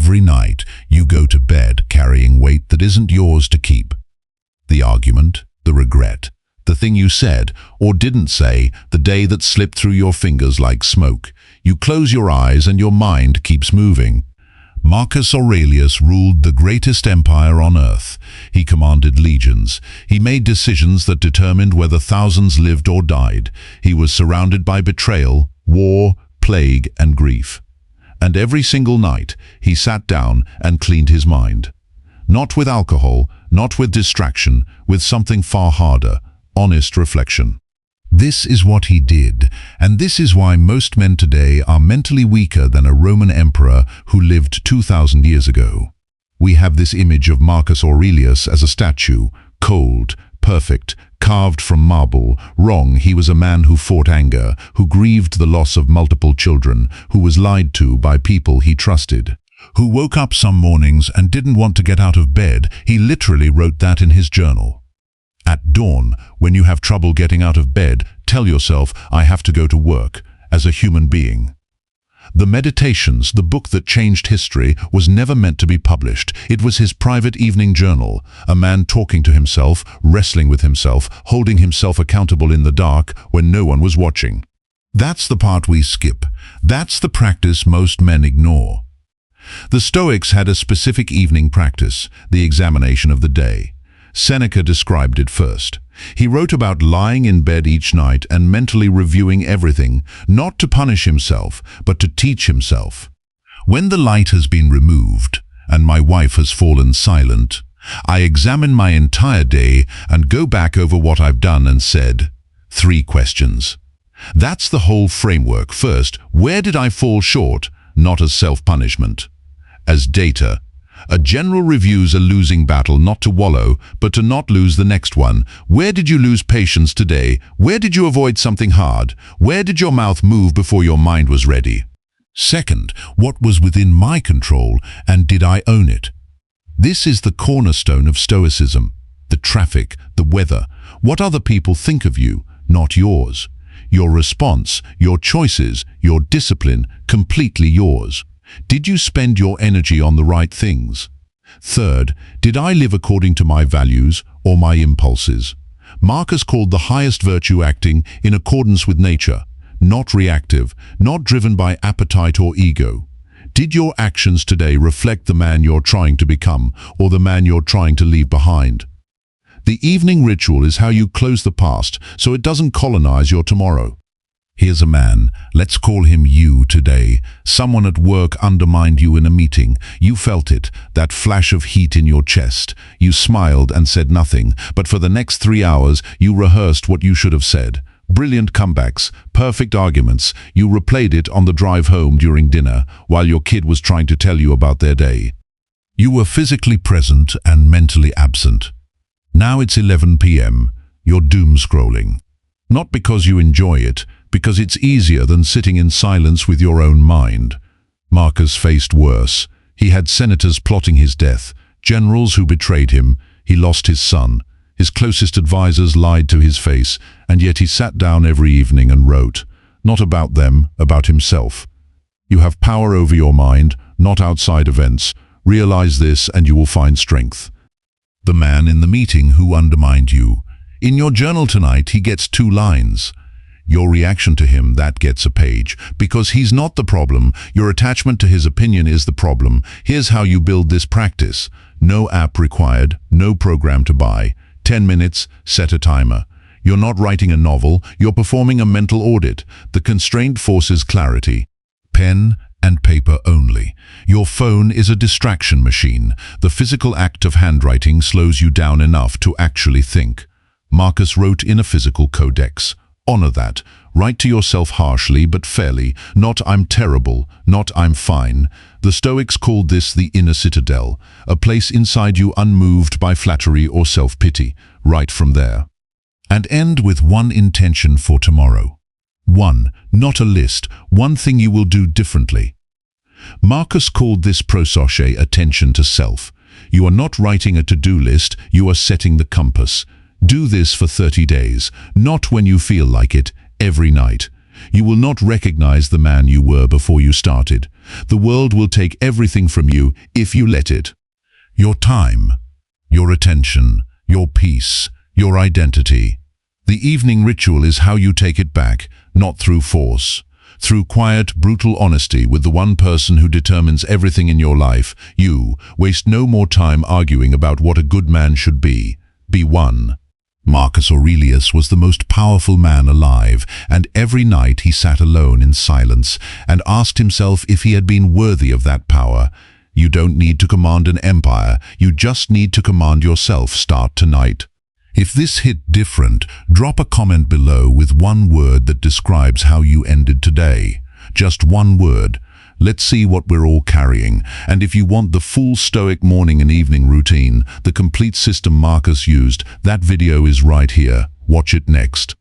Every night, you go to bed carrying weight that isn't yours to keep. The argument, the regret, the thing you said or didn't say, the day that slipped through your fingers like smoke. You close your eyes and your mind keeps moving. Marcus Aurelius ruled the greatest empire on earth. He commanded legions. He made decisions that determined whether thousands lived or died. He was surrounded by betrayal, war, plague, and grief. And every single night, he sat down and cleaned his mind. Not with alcohol, not with distraction, with something far harder, honest reflection. This is what he did, and this is why most men today are mentally weaker than a Roman emperor who lived 2,000 years ago. We have this image of Marcus Aurelius as a statue, cold, perfect, carved from marble. Wrong, he was a man who fought anger, who grieved the loss of multiple children, who was lied to by people he trusted, who woke up some mornings and didn't want to get out of bed. He literally wrote that in his journal. At dawn, when you have trouble getting out of bed, tell yourself, I have to go to work, as a human being. The Meditations, the book that changed history, was never meant to be published. It was his private evening journal, a man talking to himself, wrestling with himself, holding himself accountable in the dark when no one was watching. That's the part we skip. That's the practice most men ignore. The Stoics had a specific evening practice, the examination of the day. Seneca described it first. He wrote about lying in bed each night and mentally reviewing everything, not to punish himself, but to teach himself. When the light has been removed, and my wife has fallen silent, I examine my entire day and go back over what I've done and said. 3 questions. That's the whole framework. First, where did I fall short? Not as self-punishment. As data. A general review's a losing battle, not to wallow, but to not lose the next one. Where did you lose patience today? Where did you avoid something hard? Where did your mouth move before your mind was ready? Second, what was within my control, and did I own it? This is the cornerstone of Stoicism. The traffic, the weather, what other people think of you, not yours. Your response, your choices, your discipline, completely yours. Did you spend your energy on the right things? Third, did I live according to my values or my impulses? Marcus called the highest virtue acting in accordance with nature, not reactive, not driven by appetite or ego. Did your actions today reflect the man you're trying to become or the man you're trying to leave behind? The evening ritual is how you close the past so it doesn't colonize your tomorrow. Here's a man, let's call him you today. Someone at work undermined you in a meeting. You felt it, that flash of heat in your chest. You smiled and said nothing, but for the next 3 hours you rehearsed what you should have said. Brilliant comebacks, perfect arguments. You replayed it on the drive home during dinner while your kid was trying to tell you about their day. You were physically present and mentally absent. Now it's 11 p.m. You're doom scrolling. Not because you enjoy it, because it's easier than sitting in silence with your own mind. Marcus faced worse. He had senators plotting his death, generals who betrayed him. He lost his son. His closest advisors lied to his face, and yet he sat down every evening and wrote, not about them, about himself. You have power over your mind, not outside events. Realize this and you will find strength. The man in the meeting who undermined you. In your journal tonight, he gets 2 lines. Your reaction to him, that gets a page, because he's not the problem. Your attachment to his opinion is the problem. Here's how you build this practice. No app required, no program to buy. 10 minutes, set a timer. You're not writing a novel, you're performing a mental audit. The constraint forces clarity. Pen and paper only. Your phone is a distraction machine. The physical act of handwriting slows you down enough to actually think. Marcus wrote in a physical codex. Honor that. Write to yourself harshly but fairly, not I'm terrible, not I'm fine. The Stoics called this the inner citadel, a place inside you unmoved by flattery or self-pity. Write from there. And end with one intention for tomorrow. 1, not a list, one thing you will do differently. Marcus called this prososhe, attention to self. You are not writing a to-do list, you are setting the compass. Do this for 30 days, not when you feel like it, every night. You will not recognize the man you were before you started. The world will take everything from you if you let it. Your time, your attention, your peace, your identity. The evening ritual is how you take it back, not through force. Through quiet, brutal honesty with the one person who determines everything in your life, you waste no more time arguing about what a good man should be. Be one. Marcus Aurelius was the most powerful man alive, and every night he sat alone in silence and asked himself if he had been worthy of that power. You don't need to command an empire, you just need to command yourself. Start tonight. If this hit different, drop a comment below with one word that describes how you ended today. Just one word. Let's see what we're all carrying. And if you want the full Stoic morning and evening routine, the complete system Marcus used, that video is right here. Watch it next.